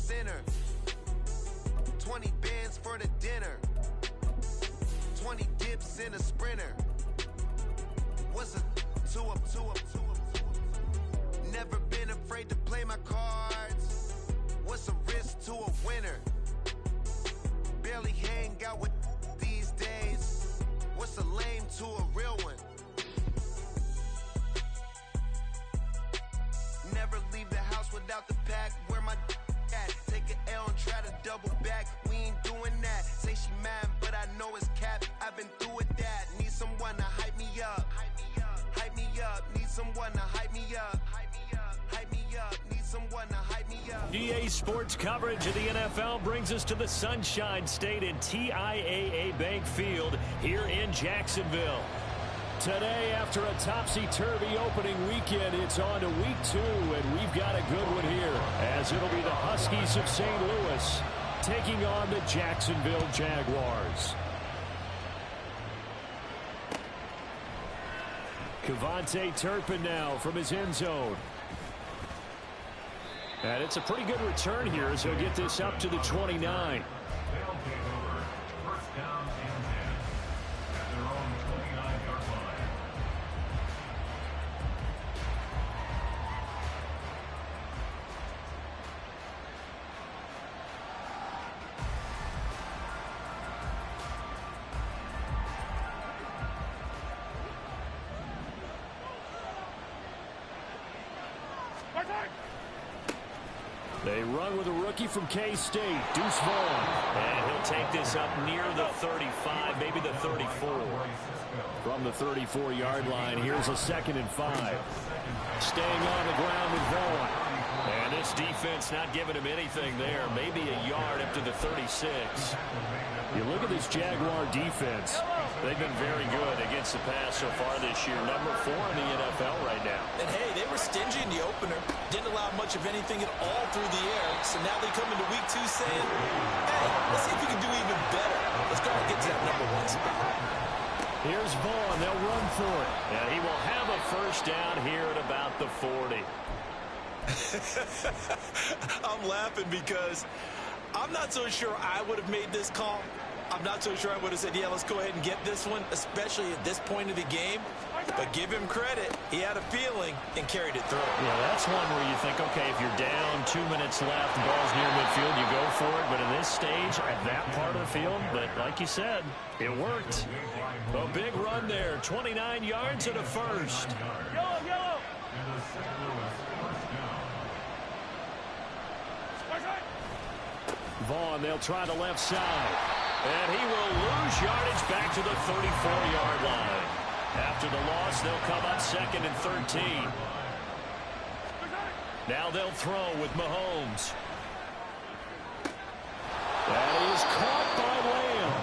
center. 20 bands for the dinner. 20 dips in a sprinter. What's a 2 up, 2 up, 2 up, 2 up? Never been afraid to play my cards. What's a risk to a winner? Barely hang out with these days. What's a lame to a real one? Never leave the house without the pack. Where my at? Take an L and try to double back. We ain't doing that. Say she mad, but I know it's cap. I've been through with that. Need someone to hype me up. Hype me up. Need someone to hype me up. Hype me up. Need someone to hype me up. EA Sports coverage of the NFL brings us to the Sunshine State in TIAA Bank Field here in Jacksonville. Today, after a topsy-turvy opening weekend, it's on to week 2, and we've got a good one here, as it'll be the Huskies of St. Louis taking on the Jacksonville Jaguars. Kevontae Turpin now from his end zone. And it's a pretty good return here as he'll get this up to the 29. They run with a rookie from K-State, Deuce Vaughn. And he'll take this up near the 35, maybe the 34. From the 34-yard line, here's a 2nd and 5. Staying on the ground with Vaughn. And this defense not giving him anything there, maybe a yard up to the 36. You look at this Jaguar defense. They've been very good against the pass so far this year. Number 4 in the NFL right now. And, hey, they were stingy in the opener. Didn't allow much of anything at all through the air. So now they come into week 2 saying, hey, let's see if we can do even better. Let's go and get to that number 1 spot. Here's Vaughn. They'll run for it. And he will have a first down here at about the 40. I'm laughing because I'm not so sure I would have made this call. I'm not so sure I would have said, yeah, let's go ahead and get this one, especially at this point of the game. But give him credit. He had a feeling and carried it through. Yeah, that's one where you think, okay, if you're down 2 minutes left, the ball's near midfield, you go for it. But in this stage, at that part of the field, but like you said, it worked. A big run there, 29 yards and a first. Yellow, yellow. Vaughn, they'll try the left side. And he will lose yardage back to the 34-yard line. After the loss, they'll come up 2nd and 13. Now they'll throw with Mahomes. That is caught by Lamb.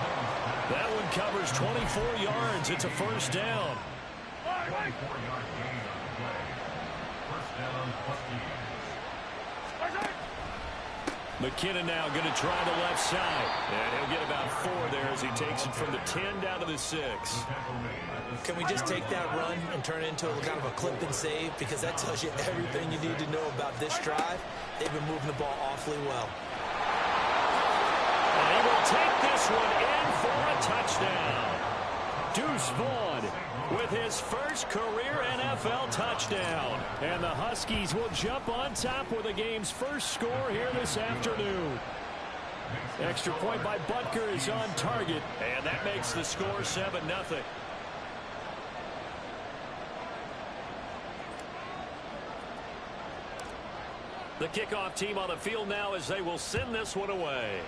That one covers 24 yards. It's a first down. 24-yard gain on the play. First down, Huskies. McKinnon now going to try the left side. And he'll get about 4 there as he takes it from the 10 down to the 6. Can we just take that run and turn it into a kind of a clip and save? Because that tells you everything you need to know about this drive. They've been moving the ball awfully well. And he will take this one in for a touchdown. Deuce Vaughn with his first career NFL touchdown. And the Huskies will jump on top with the game's first score here this afternoon. Extra point by Butker is on target. And that makes the score 7-0. The kickoff team on the field now as they will send this one away.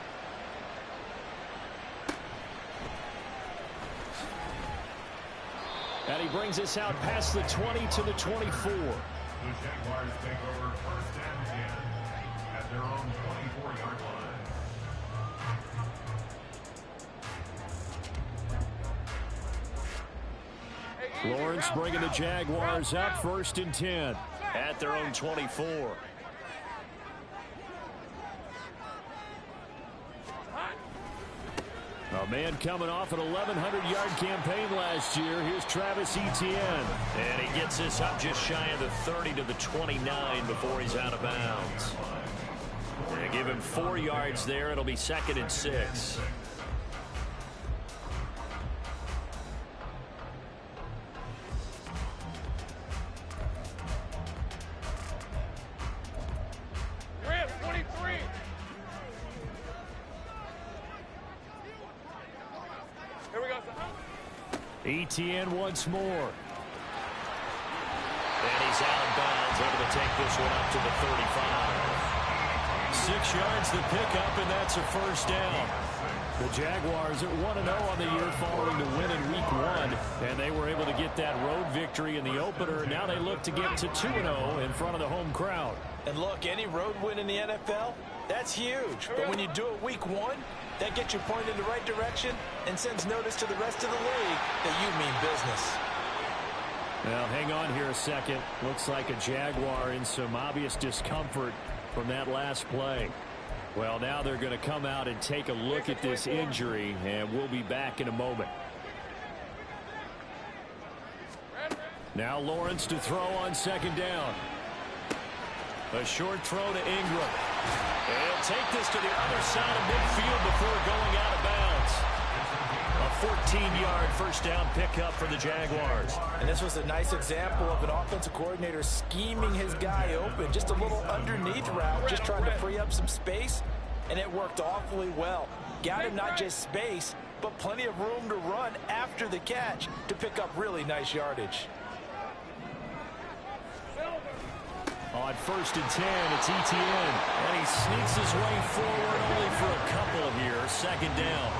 And he brings us out past the 20 to the 24. The Jaguars take over 1st and 10 at their own 24-yard line. Lawrence bringing the Jaguars up 1st and 10 at their own 24. A man coming off an 1,100-yard campaign last year. Here's Travis Etienne. And he gets this up just shy of the 30 to the 29 before he's out of bounds. And give him 4 yards there. It'll be 2nd and 6. ETN once more. And he's out of bounds, able to take this one up to the 35. 6 yards the pickup, and that's a first down. The Jaguars at 1-0 on the year following the win in Week 1, and they were able to get that road victory in the opener. Now they look to get to 2-0 in front of the home crowd. And look, any road win in the NFL, that's huge. But when you do it Week 1, that gets you pointed in the right direction and sends notice to the rest of the league that you mean business. Now, hang on here a second. Looks like a Jaguar in some obvious discomfort from that last play. Well, now they're going to come out and take a look at this injury, and we'll be back in a moment. Now Lawrence to throw on 2nd down. A short throw to Ingram. And he'll take this to the other side of midfield before going out of bounds. A 14-yard first down pickup for the Jaguars. And this was a nice example of an offensive coordinator scheming his guy open. Just a little underneath route, just trying to free up some space, and it worked awfully well. Got him not just space, but plenty of room to run after the catch to pick up really nice yardage. On 1st and 10, it's ETN. And he sneaks his way forward only for a couple here. 2nd down.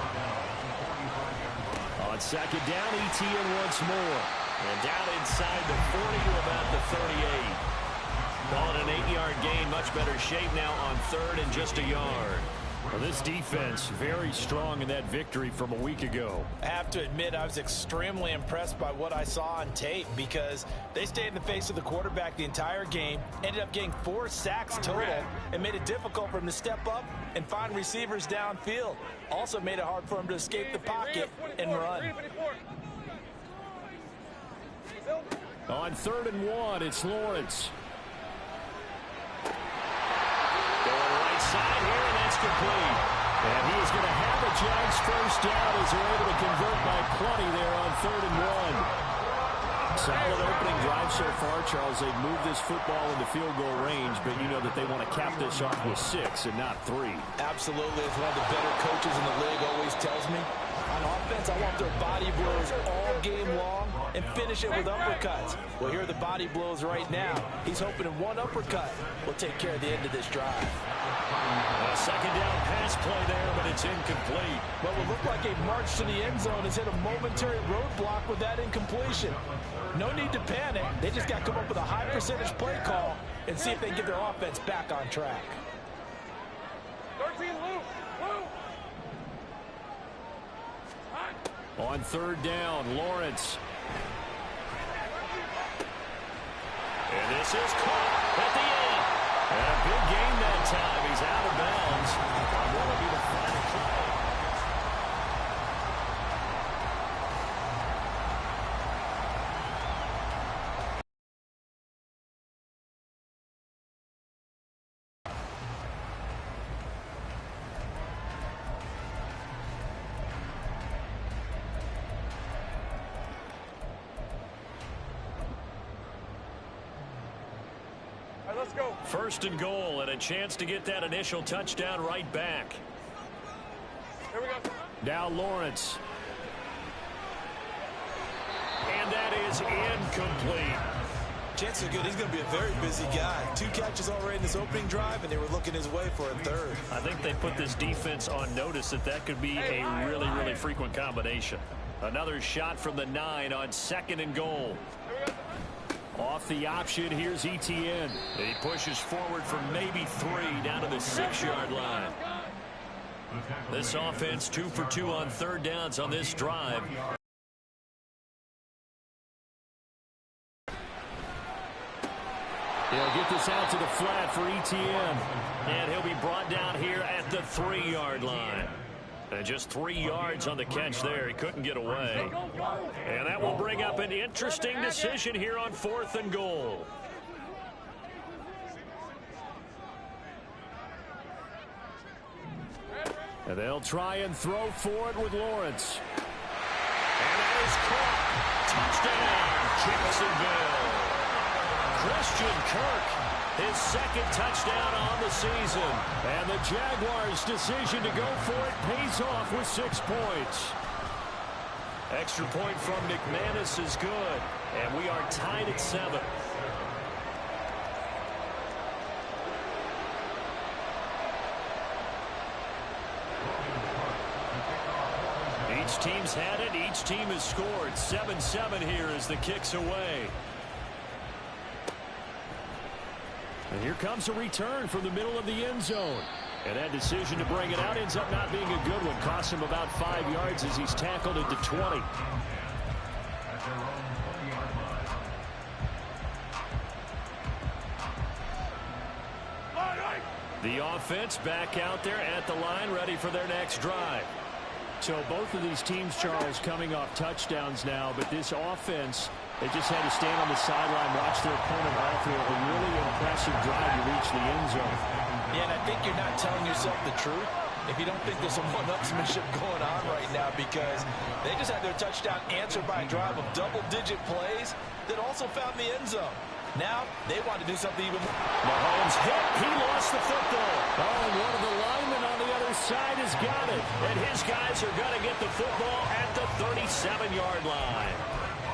On 2nd down, ETN once more. And down inside the 40 to about the 38. Call it an 8-yard gain. Much better shape now on 3rd and just a yard. Well, this defense very strong in that victory from a week ago. I have to admit, I was extremely impressed by what I saw on tape because they stayed in the face of the quarterback the entire game, ended up getting 4 sacks total, and made it difficult for him to step up and find receivers downfield. Also made it hard for him to escape the pocket and run. On 3rd and 1, it's Lawrence. Side here, and that's complete. And he is going to have a Jags first down as they're able to convert by plenty there on 3rd and 1. Solid opening drive so far, Charles. They've moved this football into field goal range, but you know that they want to cap this off with 6 and not 3. Absolutely. As one of the better coaches in the league always tells me, on offense, I want their body blows all game long and finish it with uppercuts. Well, here are the body blows right now. He's hoping in one uppercut will take care of the end of this drive. A 2nd down pass play there, but it's incomplete. What will look like a march to the end zone has hit a momentary roadblock with that incompletion. No need to panic. They just got to come up with a high percentage play call and see if they can get their offense back on track. 13 loop. On 3rd down, Lawrence. And this is caught at the end. And a big game that time. He's out of bounds. What will be the final play? Let's go. 1st and goal, and a chance to get that initial touchdown right back. Here we go. Now Lawrence. And that is incomplete. Chances are good. He's going to be a very busy guy. 2 catches already in this opening drive, and they were looking his way for a 3rd. I think they put this defense on notice that could be a really, really frequent combination. Another shot from the 9 on 2nd and goal. Off the option, here's ETN. He pushes forward for maybe 3 down to the 6-yard line. This offense 2 for 2 on 3rd downs on this drive. He'll get this out to the flat for ETN. And he'll be brought down here at the 3-yard line. And just 3 yards on the catch there. He couldn't get away. And that will bring up an interesting decision here on 4th and goal. And they'll try and throw for it with Lawrence. And that is caught. Touchdown, Jacksonville. Christian Kirk, his second touchdown on the season. And the Jaguars' decision to go for it pays off with 6 points. Extra point from McManus is good. And we are tied at 7. Each team's had it. Each team has scored. 7-7 here as the kick's away. And here comes a return from the middle of the end zone. And that decision to bring it out ends up not being a good one. Costs him about 5 yards as he's tackled at the 20. The offense back out there at the line, ready for their next drive. So both of these teams, Charles, coming off touchdowns now, but this offense, they just had to stand on the sideline, watch their opponent offer a really impressive drive to reach the end zone. Yeah, and I think you're not telling yourself the truth if you don't think there's some one-upsmanship going on right now, because they just had their touchdown answered by a drive of double-digit plays that also found the end zone. Now, they want to do something even more. Mahomes hit. He lost the football. Oh, and one of the linemen on the other side has got it. And his guys are going to get the football at the 37-yard line.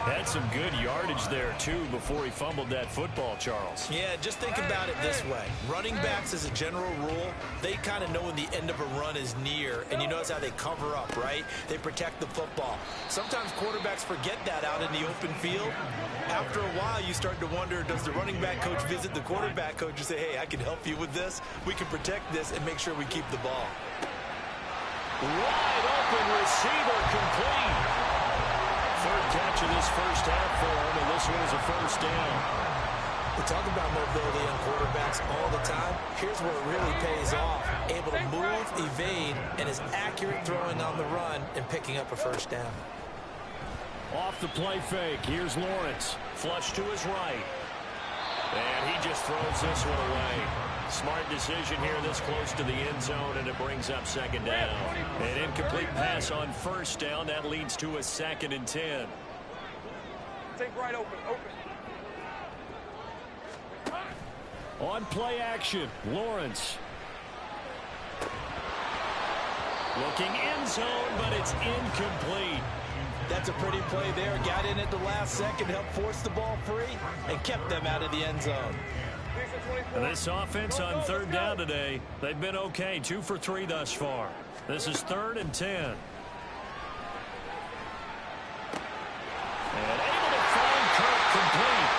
Had some good yardage there, too, before he fumbled that football, Charles. Yeah, just think about it this way. Running backs, as a general rule, they kind of know when the end of a run is near, and you notice how they cover up, right? They protect the football. Sometimes quarterbacks forget that out in the open field. After a while, you start to wonder, does the running back coach visit the quarterback coach and say, hey, I can help you with this. We can protect this and make sure we keep the ball. Wide open receiver complete. Third catch of this first half for him, and this one is a first down. We talk about mobility on quarterbacks all the time. Here's where it really pays off. Able to move, evade, and is accurate throwing on the run and picking up a first down. Off the play fake, here's Lawrence. Flush to his right. And he just throws this one away. Smart decision here this close to the end zone, and it brings up second down. An incomplete pass on first down. That leads to a 2nd and 10. Take right open. On play action, Lawrence. Looking end zone, but it's incomplete. That's a pretty play there. Got in at the last second, helped force the ball free, and kept them out of the end zone. And this offense on third down today, they've been okay. 2 for 3 thus far. This is 3rd and 10. And able to find Kirk complete.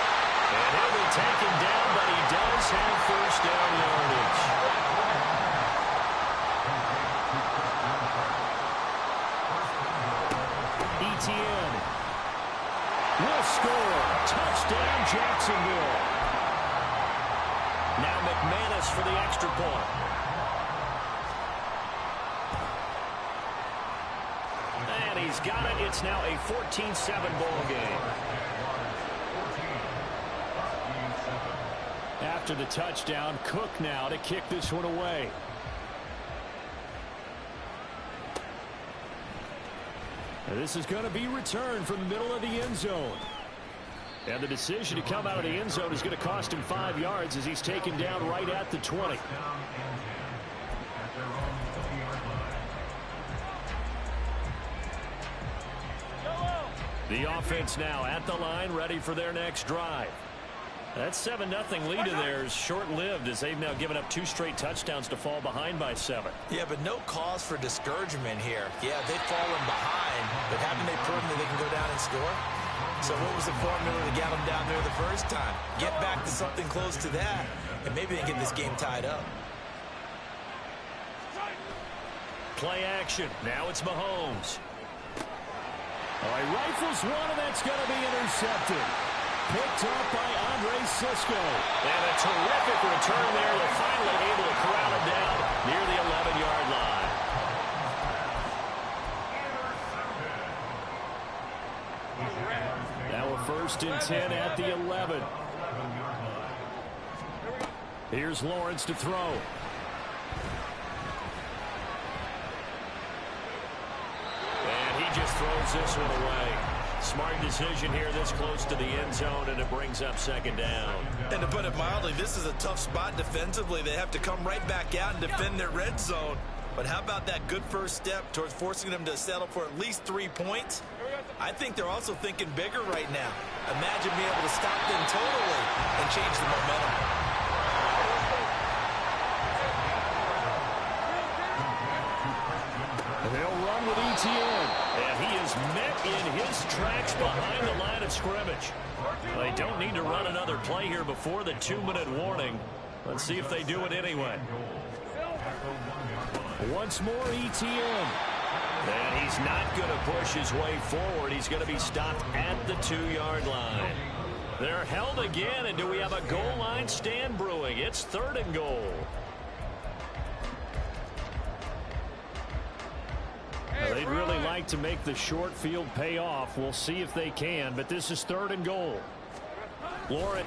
And he'll be taken down, but he does have first down yardage. Etienne will score. Touchdown, Jacksonville. Now McManus for the extra point. And he's got it. It's now a 14-7 ball game. After the touchdown, Cook now to kick this one away. And this is going to be returned from the middle of the end zone. And the decision to come out of the end zone is going to cost him 5 yards as he's taken down right at the 20. The offense now at the line, ready for their next drive. That 7-0 lead of theirs short-lived as they've now given up 2 straight touchdowns to fall behind by 7. Yeah, but no cause for discouragement here. Yeah, they've fallen behind, but haven't they proven that they can go down and score? So what was the formula to get them down there the first time? Get back to something close to that, and maybe they can get this game tied up. Play action. Now it's Mahomes. All right, rifles one, and that's going to be intercepted. Picked up by Andre Sisco. And a terrific return there. They're finally able to corral it down near the 11-yard line. Now a 1st and 10 at the 11. Here's Lawrence to throw. just throws this one away. Smart decision here this close to the end zone, and it brings up second down. And to put it mildly, this is a tough spot defensively. They have to come right back out and defend their red zone. But how about that good first step towards forcing them to settle for at least 3 points? I think they're also thinking bigger right now. Imagine being able to stop them totally and change the momentum. They'll run with ETN, and he is met in his tracks behind the line of scrimmage. They don't need to run another play here before the 2-minute warning. Let's see if they do it anyway. Once more, ETN. And he's not going to push his way forward. He's going to be stopped at the 2-yard line. They're held again, and do we have a goal line stand brewing? It's 3rd and goal. They'd really like to make the short field pay off. We'll see if they can, but this is 3rd and goal. Laurent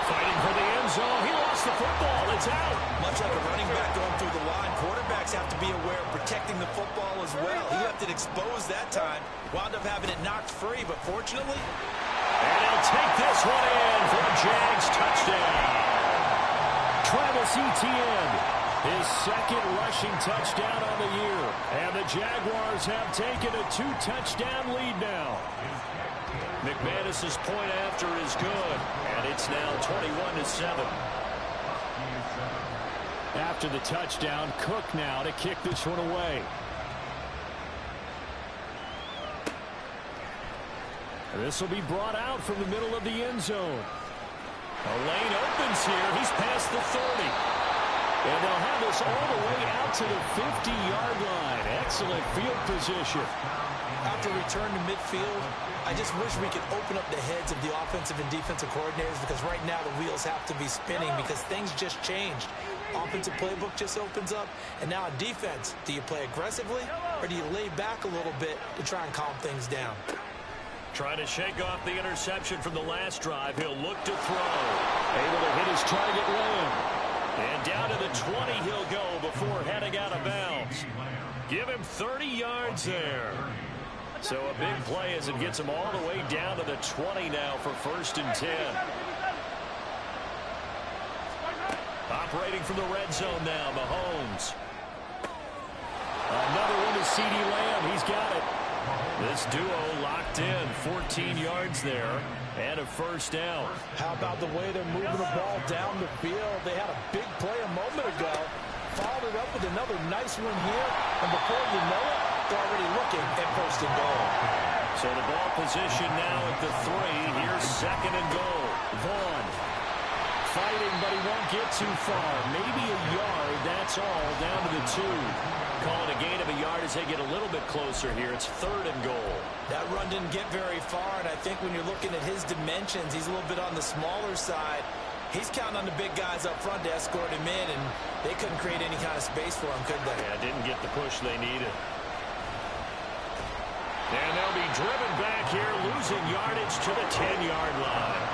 fighting for the end zone. He lost the football. It's out. Much like a running back going through the line, quarterbacks have to be aware of protecting the football as well. He left it exposed that time. Wound up having it knocked free, but fortunately. And he'll take this one in for a Jags touchdown. Travis Etienne, his 2nd rushing touchdown on the year. And the Jaguars have taken a 2-touchdown lead now. McManus's point after is good, and it's now 21-7. After the touchdown, Cook now to kick this one away. This will be brought out from the middle of the end zone. A lane opens here. He's past the 30. And they'll have this all the way out to the 50-yard line. Excellent field position. After return to midfield, I just wish we could open up the heads of the offensive and defensive coordinators, because right now the wheels have to be spinning because things just changed. Offensive playbook just opens up, and now on defense, do you play aggressively or do you lay back a little bit to try and calm things down? Trying to shake off the interception from the last drive. He'll look to throw. Able to hit his target lane. And down to the 20 he'll go before heading out of bounds. Give him 30 yards there. So a big play as it gets him all the way down to the 20 now for 1st and 10. Operating from the red zone now, Mahomes. Another one to CeeDee Lamb. He's got it. This duo locked in. 14 yards there and a 1st down. How about the way they're moving the ball down the field? They had a big play a moment ago. Followed it up with another nice one here. And before you know it, they're already looking at 1st and goal. So the ball position now at the 3. Here's 2nd and goal. Vaughn fighting, but he won't get too far. Maybe a yard, that's all, down to the 2. Call it a gain of a yard as they get a little bit closer here. It's 3rd and goal. That run didn't get very far, and I think when you're looking at his dimensions, he's a little bit on the smaller side. He's counting on the big guys up front to escort him in, and they couldn't create any kind of space for him, could they? Yeah, didn't get the push they needed. And they'll be driven back here, losing yardage to the 10-yard line.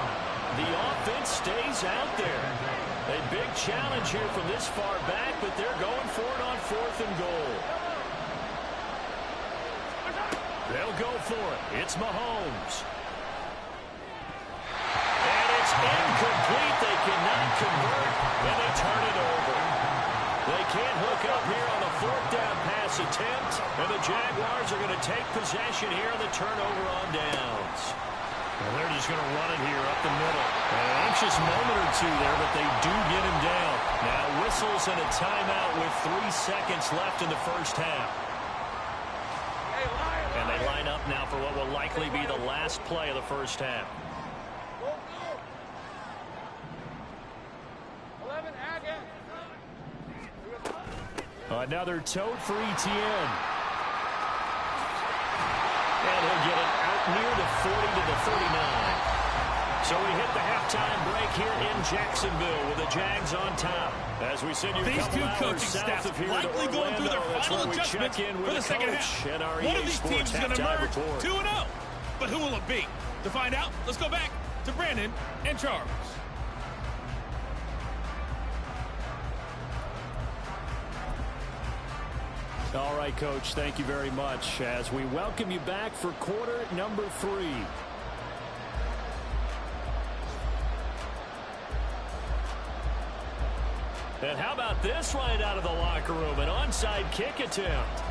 The offense stays out there. A big challenge here from this far back, but they're going for it on 4th and goal. They'll go for it. It's Mahomes. And it's incomplete. They cannot convert, and they turn it over. They can't hook up here on the 4th down pass attempt, and the Jaguars are going to take possession here on the turnover on downs. And they're just going to run it here up the middle. An anxious moment or two there, but they do get him down. Now whistles and a timeout with 3 seconds left in the 1st half. And they line up now for what will likely be the last play of the 1st half. Another tote for Etienne. And he'll get it out near the 40 to the 39. So we hit the halftime break here in Jacksonville with the Jags on top. As we send you a couple hours south of here to Orlando, going through their that's final where we check adjustments in with for the the second coach half. and our One EA of these Sports teams is going to halftime emerge report. 2-0. But who will it be? To find out, let's go back to Brandon and Charles. All right, Coach, thank you very much as we welcome you back for quarter number 3. And how about this right out of the locker room? An onside kick attempt.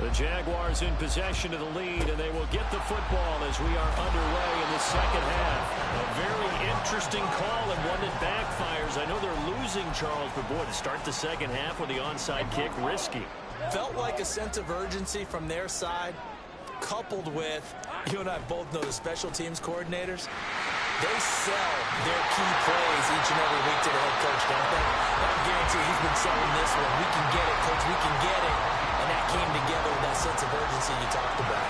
The Jaguars in possession of the lead, and they will get the football as we are underway in the second half. A very interesting call and one that backfires. I know they're losing, Charles, but boy, to start the second half with the onside kick, risky. Felt like a sense of urgency from their side, coupled with, you and I both know the special teams coordinators. They sell their key plays each and every week to the head coach, don't they? I guarantee he's been selling this one. We can get it, coach. We can get it. And that came together with that sense of urgency you talked about.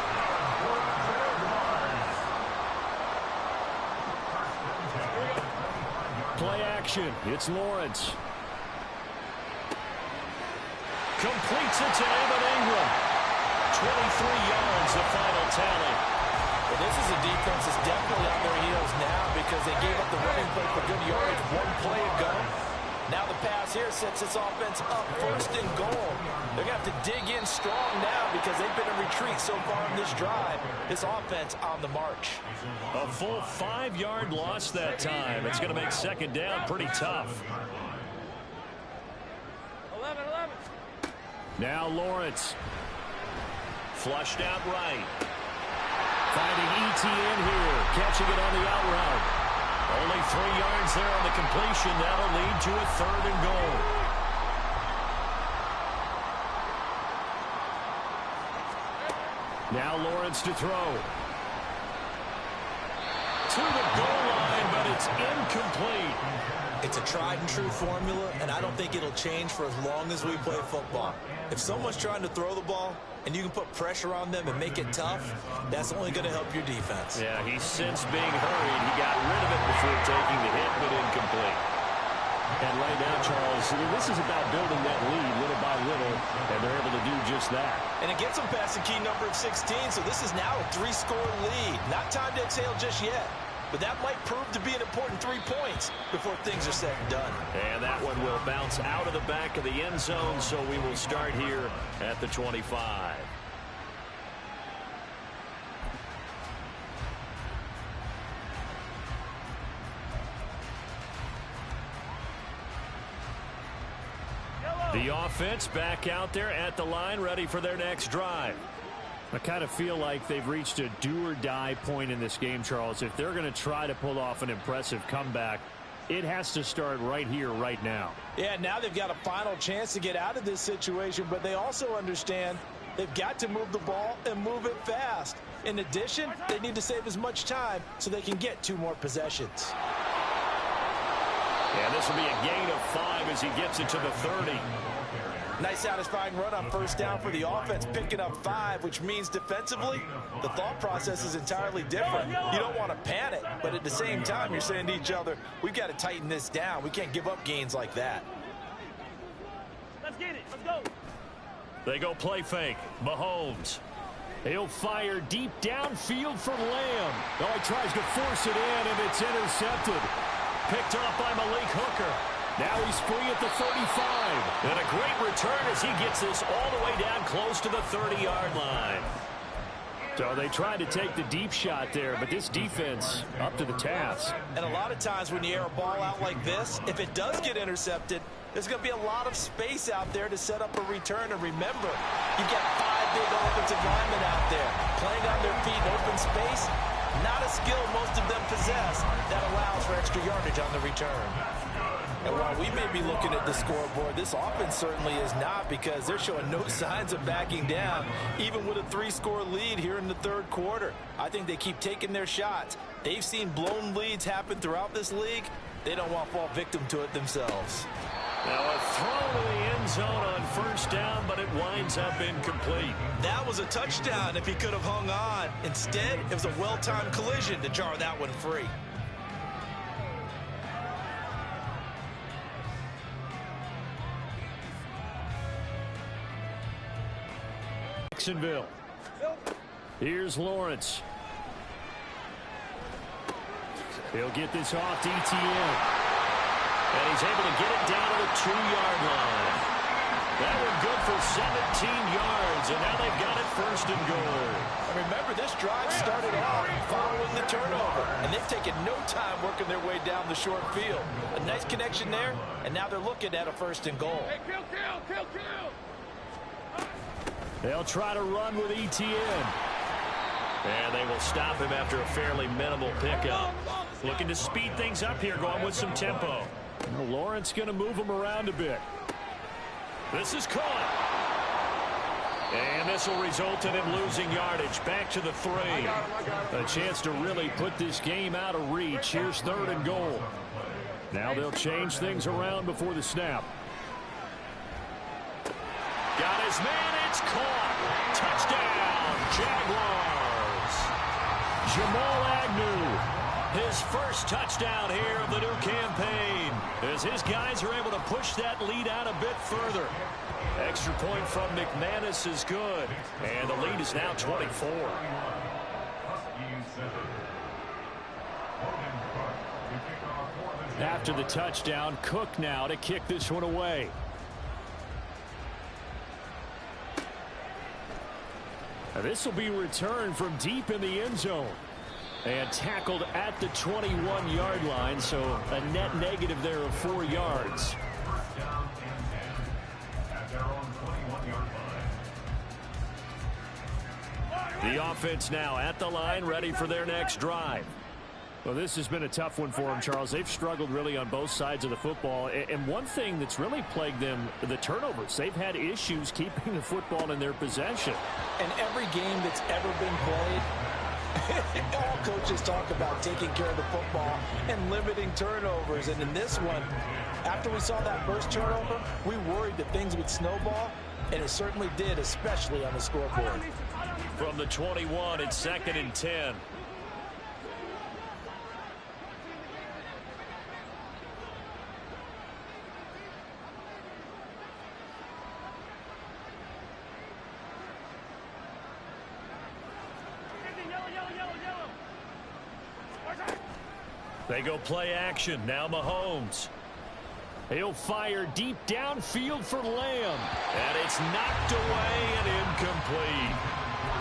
Play action. It's Lawrence. Completes it to Evan Ingram. 23 yards, the final tally. Well, this is a defense that's definitely on their heels now because they gave up the running play for good yardage one play ago. Now the pass here sets this offense up first and goal. They're going to have to dig in strong now because they've been in retreat so far in this drive. This offense on the march. A full 5-yard loss that time. It's going to make second down pretty tough. 11. Now Lawrence. Flushed out right. Finding ETN here. Catching it on the out route. Only 3 yards there on the completion. That'll lead to a 3rd and goal. Now Lawrence to throw. To the goal line, but it's incomplete. It's a tried and true formula, and I don't think it'll change for as long as we play football. If someone's trying to throw the ball and you can put pressure on them and make it tough, that's only going to help your defense. Yeah, he's since being hurried. He got rid of it before taking the hit, but incomplete. And right now, Charles, this is about building that lead little by little, and they're able to do just that. And it gets them past the key number of 16, so this is now a 3-score lead. Not time to exhale just yet. But that might prove to be an important 3 points before things are said and done. And that one will bounce out of the back of the end zone, so we will start here at the 25. The offense back out there at the line, ready for their next drive. I kind of feel like they've reached a do-or-die point in this game, Charles. If they're going to try to pull off an impressive comeback, it has to start right here, right now. Yeah, now they've got a final chance to get out of this situation, but they also understand they've got to move the ball and move it fast. In addition, they need to save as much time so they can get 2 more possessions. And this will be a gain of 5 as he gets it to the 30. Nice satisfying run on first down for the offense, picking up 5, which means defensively, the thought process is entirely different. You don't want to panic, but at the same time, you're saying to each other, we've got to tighten this down. We can't give up gains like that. Let's get it. Let's go. They go play fake. Mahomes. He'll fire deep downfield for Lamb. Oh, he tries to force it in, and it's intercepted. Picked off by Malik Hooker. Now he's free at the 35. And a great return as he gets this all the way down close to the 30-yard line. So they tried to take the deep shot there, but this defense up to the task. And a lot of times when you air a ball out like this, if it does get intercepted, there's going to be a lot of space out there to set up a return. And remember, you've got 5 big offensive linemen out there playing on their feet in open space. Not a skill most of them possess that allows for extra yardage on the return. And while we may be looking at the scoreboard, this offense certainly is not, because they're showing no signs of backing down, even with a 3-score lead here in the 3rd quarter. I think they keep taking their shots. They've seen blown leads happen throughout this league. They don't want to fall victim to it themselves. Now a throw to the end zone on first down, but it winds up incomplete. That was a touchdown if he could have hung on. Instead, it was a well-timed collision to jar that one free. Jacksonville. Here's Lawrence. He'll get this off to ETN. And he's able to get it down to the 2-yard line. That one good for 17 yards, and now they've got it first and goal. And remember, this drive started off following the turnover, and they've taken no time working their way down the short field. A nice connection there, and now they're looking at a first and goal. Hey, kill! They'll try to run with ETN. And they will stop him after a fairly minimal pickup. Looking to speed things up here, going with some tempo. Well, Lawrence going to move him around a bit. This is caught. And this will result in him losing yardage. Back to the 3. A chance to really put this game out of reach. Here's 3rd and goal. Now they'll change things around before the snap. Got his man. It's caught. Touchdown, Jaguars. Jamal Agnew. His first touchdown here of the new campaign, as his guys are able to push that lead out a bit further. Extra point from McManus is good, and the lead is now 24. After the touchdown, Cook now to kick this one away. Now this will be returned from deep in the end zone. And tackled at the 21-yard line, so a net negative there of 4 yards. First down and 10 at their own 21-yard line. The offense now at the line, ready for their next drive. Well, this has been a tough one for them, Charles. They've struggled really on both sides of the football. And one thing that's really plagued them, the turnovers. They've had issues keeping the football in their possession. And every game that's ever been played, all coaches talk about taking care of the football and limiting turnovers. And in this one, after we saw that first turnover, we worried that things would snowball, and it certainly did, especially on the scoreboard. From the 21, it's 2nd and 10. They go play action. Now Mahomes. He'll fire deep downfield for Lamb. And it's knocked away and incomplete.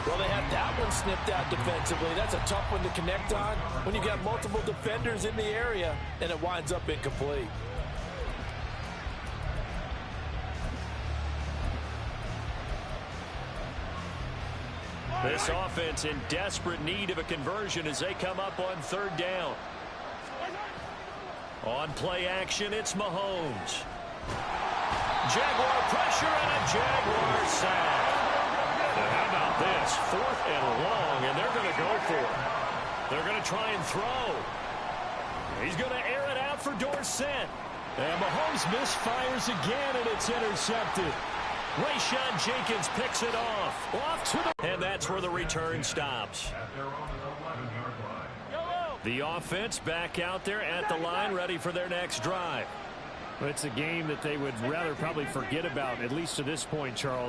Well, they had that one snipped out defensively. That's a tough one to connect on when you got multiple defenders in the area, and it winds up incomplete. This offense in desperate need of a conversion as they come up on 3rd down. On play action, it's Mahomes. Jaguar pressure and a Jaguar sack. Now how about this? 4th and long, and they're going to go for it. They're going to try and throw. He's going to air it out for Dorsett. And Mahomes misfires again, and it's intercepted. Rayshon Jenkins picks it off to the... And that's where the return stops. At their own 11-yard line. The offense back out there at the line, ready for their next drive. It's a game that they would rather probably forget about, at least to this point, Charles.